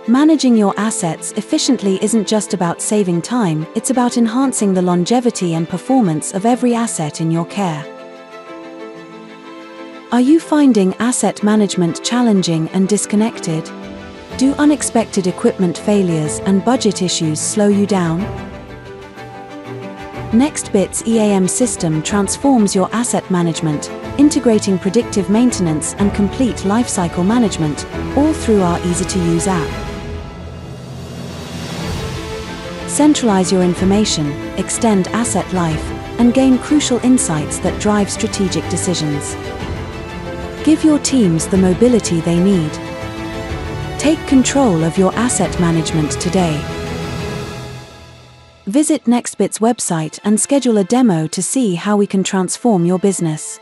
Managing your assets efficiently isn't just about saving time, it's about enhancing the longevity and performance of every asset in your care. Are you finding asset management challenging and disconnected? Do unexpected equipment failures and budget issues slow you down? Nextbitt's EAM system transforms your asset management, integrating predictive maintenance and complete lifecycle management, all through our easy-to-use app. Centralize your information, extend asset life, and gain crucial insights that drive strategic decisions. Give your teams the mobility they need. Take control of your asset management today. Visit Nextbitt's website and schedule a demo to see how we can transform your business.